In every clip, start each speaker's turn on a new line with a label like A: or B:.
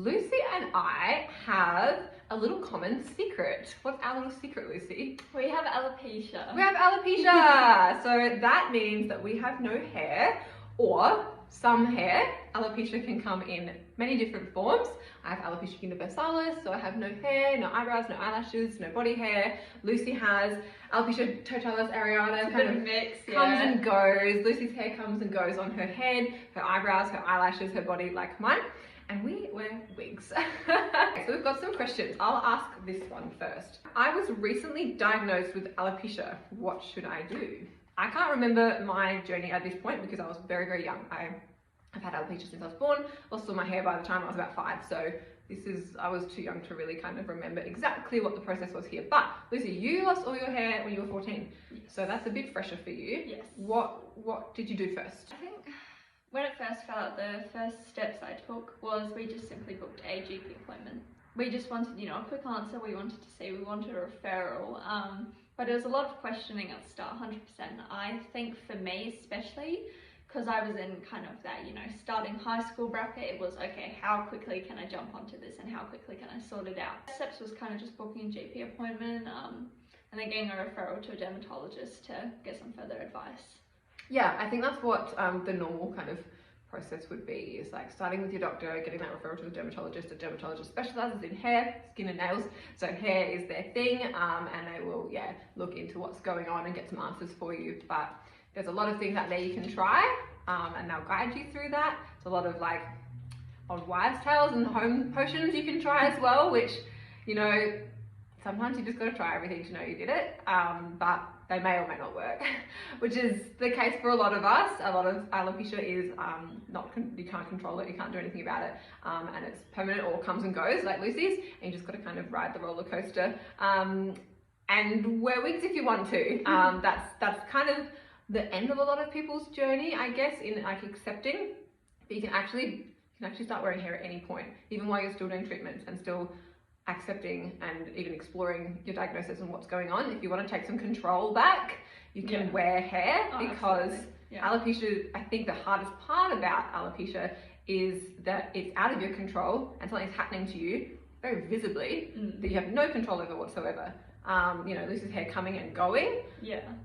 A: Lucy and I have a little common secret. What's our little secret, Lucy?
B: We have alopecia.
A: We have alopecia! So that means that we have no hair or some hair. Alopecia can come in many different forms. I have alopecia universalis, so I have no hair, no eyebrows, no eyelashes, no body hair. Lucy has alopecia totalis areata, kind of
B: mix,
A: comes and goes. Lucy's hair comes and goes on her head, her eyebrows, her eyelashes, her body, like mine. And we wear wigs. So we've got some questions. I'll ask this one first. I was recently diagnosed with alopecia. What should I do? I can't remember my journey at this point because I was very, very young. I've had alopecia since I was born, lost all my hair by the time I was about 5. So I was too young to really kind of remember exactly what the process was here. But Lucy, you lost all your hair when you were 14.
B: Yes.
A: So that's a bit fresher for you.
B: Yes.
A: What did you do first?
B: I think when it first fell out, the first steps I took was we just simply booked a GP appointment. We just wanted, a quick answer. We wanted to see, we wanted a referral. But there was a lot of questioning at the start, 100%. I think for me especially, because I was in kind of that, starting high school bracket, it was, okay, how quickly can I jump onto this and how quickly can I sort it out? Steps was kind of just booking a GP appointment and then getting a referral to a dermatologist to get some further advice.
A: Yeah, I think that's what the normal kind of process would be, is like starting with your doctor, getting that referral to a dermatologist. A dermatologist specializes in hair, skin and nails, so hair is their thing, and they will look into what's going on and get some answers for you. But there's a lot of things out there you can try, and they'll guide you through that. There's a lot of like old wives' tales and home potions you can try as well, which sometimes you just got to try everything to know you did it, but they may or may not work, which is the case for a lot of us. A lot of alopecia is you can't control it, you can't do anything about it, and it's permanent or comes and goes like Lucy's, and you just got to kind of ride the roller coaster and wear wigs if you want to. That's kind of the end of a lot of people's journey, I guess, in like accepting, but you can actually start wearing hair at any point, even while you're still doing treatments and still accepting and even exploring your diagnosis and what's going on. If you want to take some control back, you can wear hair, because alopecia, I think the hardest part about alopecia is that it's out of your control and something's happening to you very visibly that you have no control over whatsoever. Lucy's hair coming and going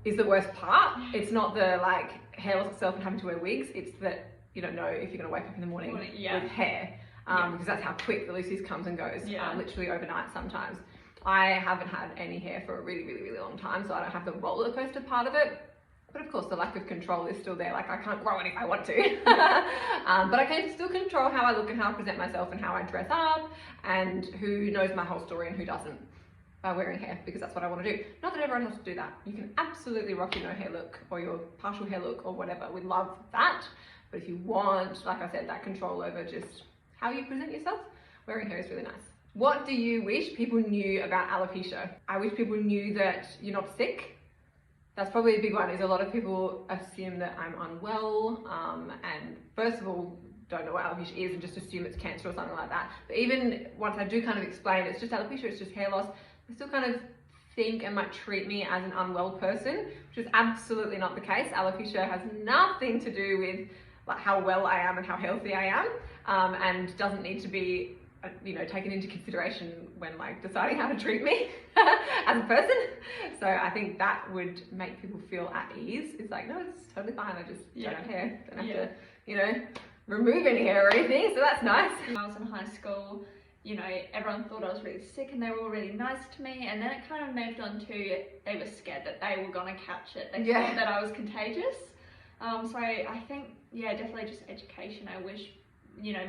A: is the worst part. It's not the like hair loss itself and having to wear wigs, it's that you don't know if you're going to wake up in the morning with hair. Because that's how quick the Lucy's comes and goes, literally overnight sometimes. I haven't had any hair for a really, really, really long time, so I don't have the roller coaster part of it. But of course, the lack of control is still there. Like, I can't grow it if I want to. But I can still control how I look and how I present myself and how I dress up, and who knows my whole story and who doesn't, by wearing hair, because that's what I want to do. Not that everyone has to do that. You can absolutely rock your no hair look or your partial hair look or whatever. We love that. But if you want, like I said, that control over just how you present yourself, wearing hair is really nice. What do you wish people knew about alopecia? I wish people knew that you're not sick. That's probably a big one, is a lot of people assume that I'm unwell, and first of all, don't know what alopecia is and just assume it's cancer or something like that. But even once I do kind of explain it's just alopecia, it's just hair loss, they still kind of think and might treat me as an unwell person, which is absolutely not the case. Alopecia has nothing to do with like how well I am and how healthy I am, and doesn't need to be taken into consideration when like deciding how to treat me as a person. So I think that would make people feel at ease. It's like, no, it's totally fine, I just don't have hair, don't have to remove any hair or anything, so that's nice.
B: When I was in high school, everyone thought I was really sick and they were all really nice to me, and then it kind of moved on to they were scared that they were gonna catch it. They thought that I was contagious. So I think, definitely just education. I wish,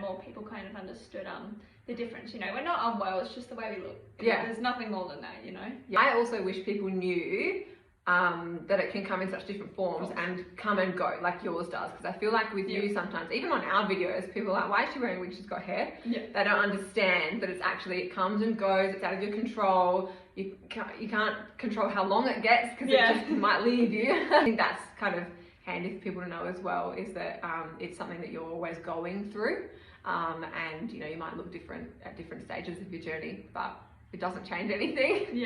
B: more people kind of understood the difference. We're not unwell, it's just the way we look. There's nothing more than that,
A: I also wish people knew that it can come in such different forms and come and go like yours does, because I feel like with you sometimes, even on our videos, people are like, why is she wearing a wig, she's got hair? They don't understand that it's actually, it comes and goes, it's out of your control. You can't control how long it gets, because it just might leave you. I think that's kind of handy for people to know as well, is that it's something that you're always going through, and you might look different at different stages of your journey, but it doesn't change anything.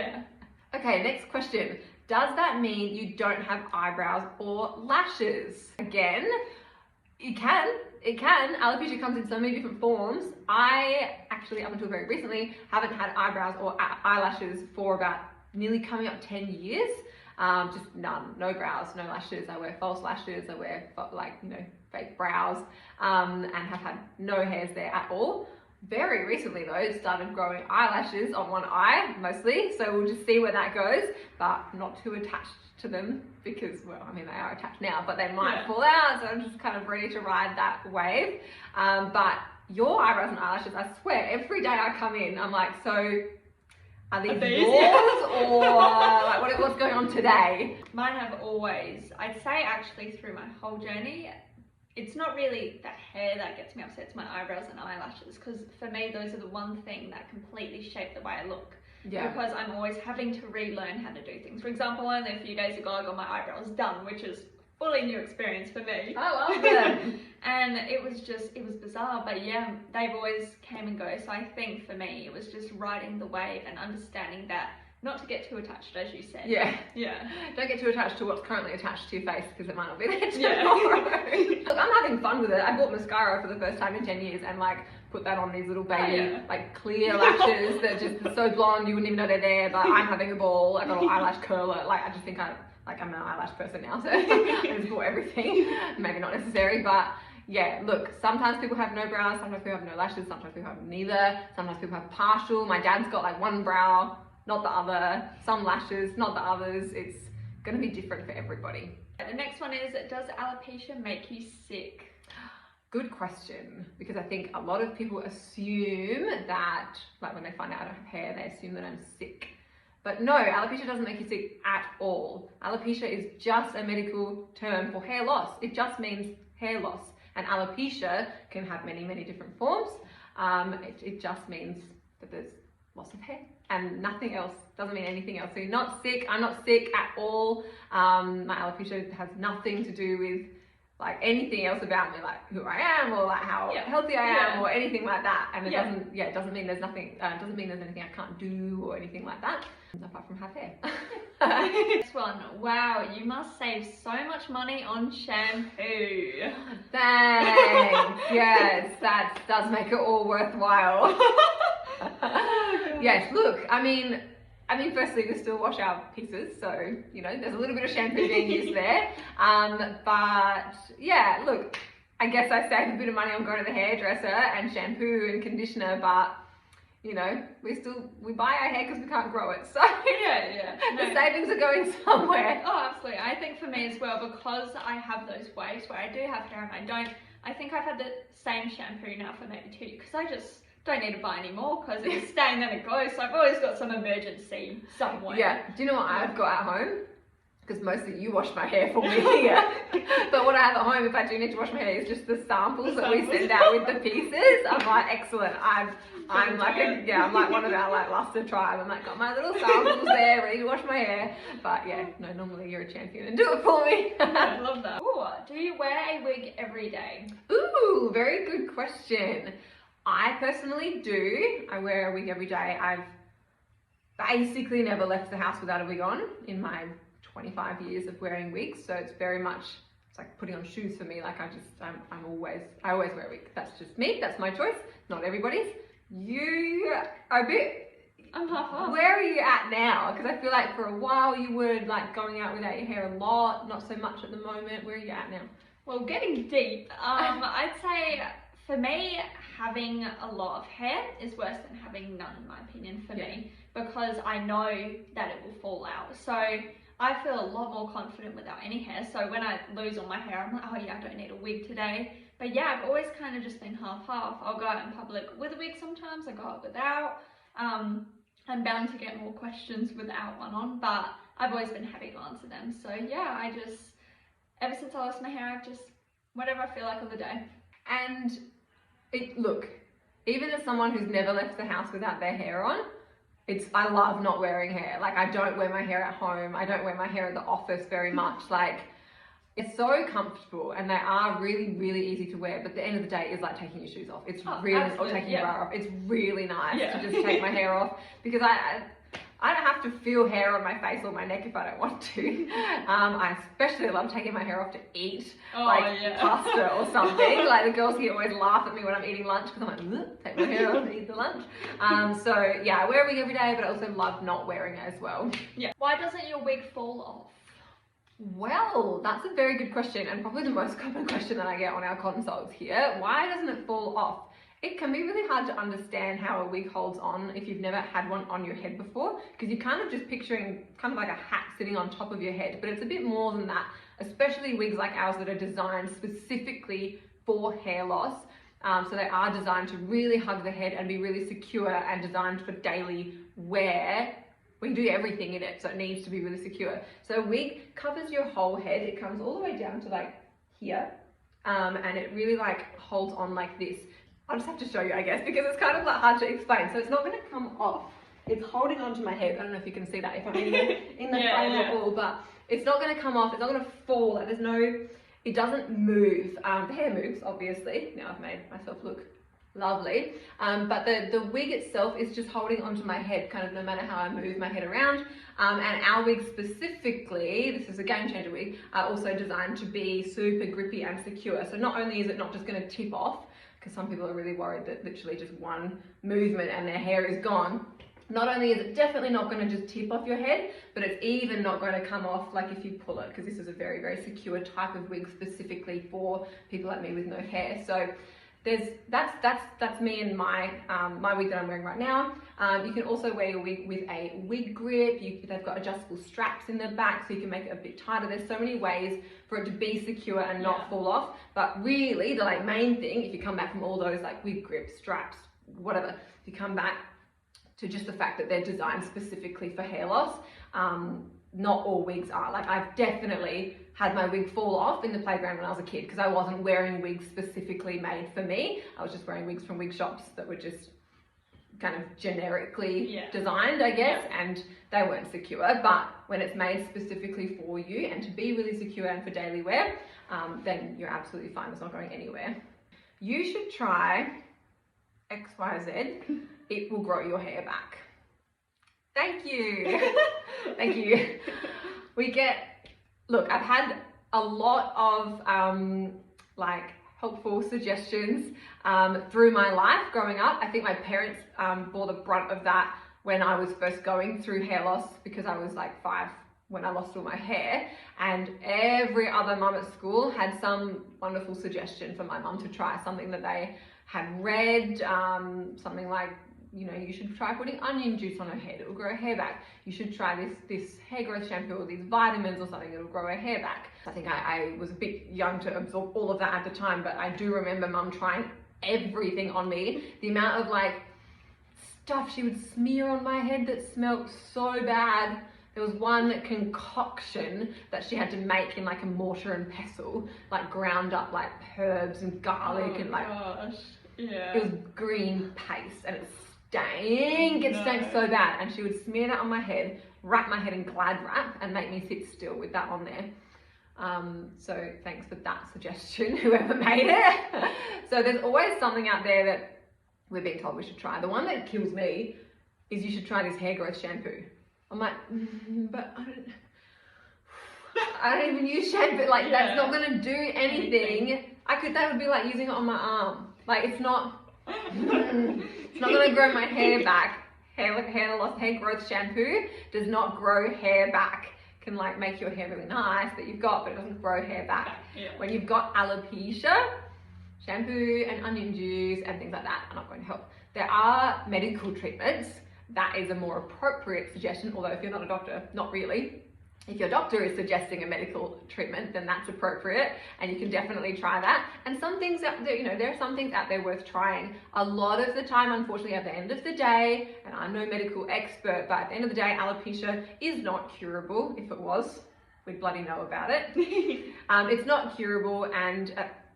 A: Okay, next question. Does that mean you don't have eyebrows or lashes? Again, you can. it can. Alopecia comes in so many different forms. I actually, up until very recently, haven't had eyebrows or eyelashes for about nearly coming up 10 years. Just none, no brows, no lashes. I wear false lashes, I wear like, you know, fake brows, and have had no hairs there at all. Very recently though, started growing eyelashes on one eye mostly, so we'll just see where that goes, but not too attached to them because, well, I mean, they are attached now, but they might fall out, so I'm just kind of ready to ride that wave. But your eyebrows and eyelashes, I swear, every day I come in, I'm like, so are these yours or like what's going on today?
B: Mine have always, I'd say actually through my whole journey, it's not really the hair that gets me upset, it's my eyebrows and eyelashes, because for me those are the one thing that completely shape the way I look. Yeah. Because I'm always having to relearn how to do things. For example, only a few days ago I got my eyebrows done, which is fully new experience for me.
A: I love them.
B: And it was bizarre, but yeah, they've always came and go. So I think for me it was just riding the wave and understanding that not to get too attached, as you said.
A: Yeah.
B: Yeah.
A: Don't get too attached to what's currently attached to your face because it might not be there tomorrow. Look, I'm having fun with it. I bought mascara for the first time in 10 years and like put that on these little baby like clear lashes that just are so blonde you wouldn't even know they're there, but I'm having a ball. I got an eyelash curler. Like I just think I'm an eyelash person now, so I just bought everything. Maybe not necessary, but yeah, look, sometimes people have no brows, sometimes people have no lashes, sometimes people have neither, sometimes people have partial. My dad's got like one brow, not the other, some lashes, not the others. It's going to be different for everybody.
B: The next one is, does alopecia make you sick?
A: Good question, because I think a lot of people assume that, like when they find out I have hair, they assume that I'm sick. But no, alopecia doesn't make you sick at all. Alopecia is just a medical term for hair loss. It just means hair loss. And alopecia can have many, many different forms. It just means that there's loss of hair and nothing else. Doesn't mean anything else. So you're not sick. I'm not sick at all. My alopecia has nothing to do with like anything else about me, like who I am or like how healthy I am or anything like that. And it doesn't mean there's nothing, doesn't mean there's anything I can't do or anything like that, apart from have hair.
B: Next one. Wow, you must save so much money on shampoo.
A: Thanks. Yes, that does make it all worthwhile. Yes, look, I mean, firstly, we still wash our pieces, so, you know, there's a little bit of shampoo being used there. But yeah, look, I guess I save a bit of money on going to the hairdresser and shampoo and conditioner, but, you know, we buy our hair because we can't grow it, so the savings are going somewhere.
B: Oh, absolutely. I think for me as well, because I have those waves where I do have hair and I think I've had the same shampoo now for maybe 2 years, because I just don't need to buy any more because it's staying then it goes. So I've always got some emergency somewhere.
A: Yeah. Do you know what I've got at home? Because mostly you wash my hair for me here. But what I have at home, if I do need to wash my hair, is just the samples that we send out with the pieces. I'm like, excellent. I'm like one of our like luster tribe. I'm like, got my little samples there, ready to wash my hair. But yeah, no, normally you're a champion and do it for me.
B: I love that. Ooh, do you wear a wig every day?
A: Ooh, very good question. I personally do. I wear a wig every day. I've basically never left the house without a wig on in my 25 years of wearing wigs. So it's very much, it's like putting on shoes for me. Like I always wear a wig. That's just me. That's my choice. Not everybody's. You are a bit,
B: I'm half.
A: Where are you at now? Because I feel like for a while you were like going out without your hair a lot. Not so much at the moment. Where are you at now?
B: Well, getting deep. I'd say for me, having a lot of hair is worse than having none, in my opinion, for me, because I know that it will fall out. So I feel a lot more confident without any hair. So when I lose all my hair, I'm like, oh yeah, I don't need a wig today. But yeah, I've always kind of just been half-half. I'll go out in public with a wig sometimes, I go out without. I'm bound to get more questions without one on, but I've always been happy to answer them. So yeah, ever since I lost my hair, I've just, whatever I feel like on the day.
A: And look, even as someone who's never left the house without their hair on, I love not wearing hair. Like I don't wear my hair at home. I don't wear my hair at the office very much. Like it's so comfortable and they are really, really easy to wear. But at the end of the day, it's like taking your shoes off. It's or taking your bra off. It's really nice to just take my hair off because I don't have to feel hair on my face or my neck if I don't want to. I especially love taking my hair off to eat, pasta or something. Like the girls here always laugh at me when I'm eating lunch because I'm like, take my hair off and eat the lunch. So yeah, I wear a wig every day, but I also love not wearing it as well.
B: Yeah. Why doesn't your wig fall off?
A: Well, that's a very good question, and probably the most common question that I get on our consults here. Why doesn't it fall off? It can be really hard to understand how a wig holds on if you've never had one on your head before, because you're kind of just picturing kind of like a hat sitting on top of your head, but it's a bit more than that, especially wigs like ours that are designed specifically for hair loss. So they are designed to really hug the head and be really secure and designed for daily wear. We do everything in it, so it needs to be really secure. So a wig covers your whole head. It comes all the way down to like here, and it really like holds on like this. I'll just have to show you, I guess, because it's kind of like hard to explain. So it's not going to come off. It's holding onto my head. I don't know if you can see that if I'm in the frame at all, but it's not going to come off. It's not going to fall. Like, it doesn't move. The hair moves, obviously. Now I've made myself look lovely. But the wig itself is just holding onto my head, kind of no matter how I move my head around. And our wig specifically, this is a game changer wig, are also designed to be super grippy and secure. So not only is it not just going to tip off, because some people are really worried that literally just one movement and their hair is gone. Not only is it definitely not going to just tip off your head, but it's even not going to come off like if you pull it, because this is a very, very secure type of wig specifically for people like me with no hair. So that's me and my wig that I'm wearing right now. You can also wear your wig with a wig grip. They've got adjustable straps in the back, so you can make it a bit tighter. There's so many ways for it to be secure and not fall off. But really, the like main thing, if you come back from all those like wig grips, straps, whatever, if you come back to just the fact that they're designed specifically for hair loss. Not all wigs are. Like, I've definitely had my wig fall off in the playground when I was a kid because I wasn't wearing wigs specifically made for me. I was just wearing wigs from wig shops that were just kind of generically designed, I guess, and they weren't secure. But when it's made specifically for you and to be really secure and for daily wear, then you're absolutely fine. It's not going anywhere. You should try XYZ. It will grow your hair back. Thank you. Thank you. Look, I've had a lot of like helpful suggestions through my life growing up. I think my parents bore the brunt of that when I was first going through hair loss, because I was like 5 when I lost all my hair, and every other mum at school had some wonderful suggestion for my mum to try, something that they had read, something like, you know, you should try putting onion juice on her head, it will grow her hair back. You should try this hair growth shampoo or these vitamins or something, it will grow her hair back. I think I was a bit young to absorb all of that at the time, but I do remember mum trying everything on me. The amount of like stuff she would smear on my head that smelled so bad. There was one concoction that she had to make in like a mortar and pestle, like ground up like herbs and garlic and like, it was green paste and it stank so bad, and she would smear that on my head, wrap my head in Glad wrap and make me sit still with that on there. So thanks for that suggestion, whoever made it. So there's always something out there that we're being told we should try. The one that kills me is you should try this hair growth shampoo. I'm like, but I don't even use shampoo. Like, that's not gonna do anything. That would be like using it on my arm. Like, it's not gonna grow my hair back. Hair growth shampoo does not grow hair back. Can like make your hair really nice that you've got, but it doesn't grow hair back. When you've got alopecia, shampoo and onion juice and things like that are not going to help. There are medical treatments. That is a more appropriate suggestion, although if you're not a doctor, not really. If your doctor is suggesting a medical treatment, then that's appropriate, and you can definitely try that. And some things out there, you know, there are some things out there worth trying. A lot of the time, unfortunately, at the end of the day, and I'm no medical expert, but at the end of the day, alopecia is not curable. If it was, we'd bloody know about it. It's not curable, and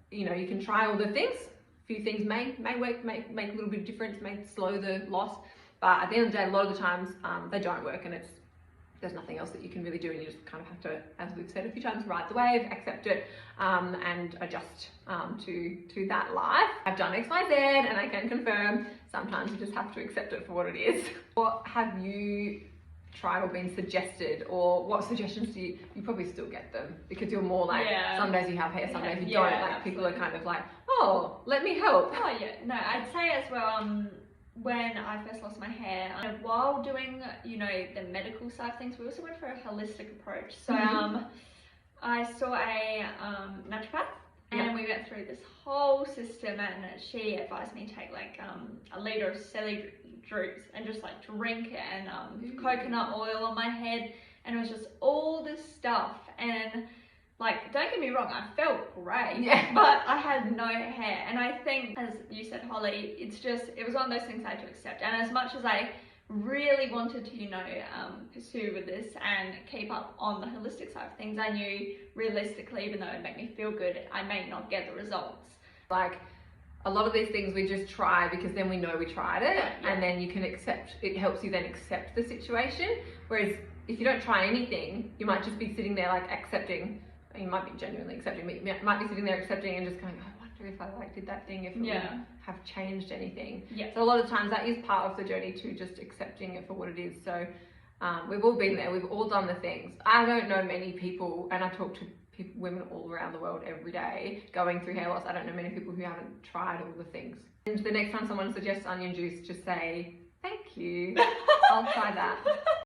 A: you know, you can try all the things. A few things may work, make a little bit of difference, may slow the loss, but at the end of the day, a lot of the times they don't work, and there's nothing else that you can really do, and you just kind of have to, as we've said a few times, ride the wave, accept it, and adjust to that life. I've done XYZ, and I can confirm sometimes you just have to accept it for what it is. What have you tried or been suggested, or what suggestions do you probably still get them because you're more like, some days you have hair, some days you don't, like people are kind of like, oh, let me help.
B: Oh yeah, no, I'd say as well, when I first lost my hair, while doing, you know, the medical side of things, we also went for a holistic approach. So I saw a naturopath, and we went through this whole system, and she advised me to take like a litre of celery juice and just like drink it, and coconut oil on my head, and it was just all this stuff. And like, don't get me wrong, I felt great, but I had no hair. And I think, as you said, Holly, it was one of those things I had to accept. And as much as I really wanted to, you know, pursue with this and keep up on the holistic side of things, I knew realistically, even though it made me feel good, I may not get the results.
A: Like, a lot of these things we just try because then we know we tried it, and then you can accept, it helps you then accept the situation. Whereas if you don't try anything, you might just be sitting there like accepting. You might be genuinely accepting, but you might be sitting there accepting and just going, I wonder if I like did that thing, if it would have changed anything. So a lot of times that is part of the journey too, just accepting it for what it is. So we've all been there, we've all done the things. I don't know many people, and I talk to women all around the world every day going through hair loss. I don't know many people who haven't tried all the things. And the next time someone suggests onion juice, just say, thank you, I'll try that.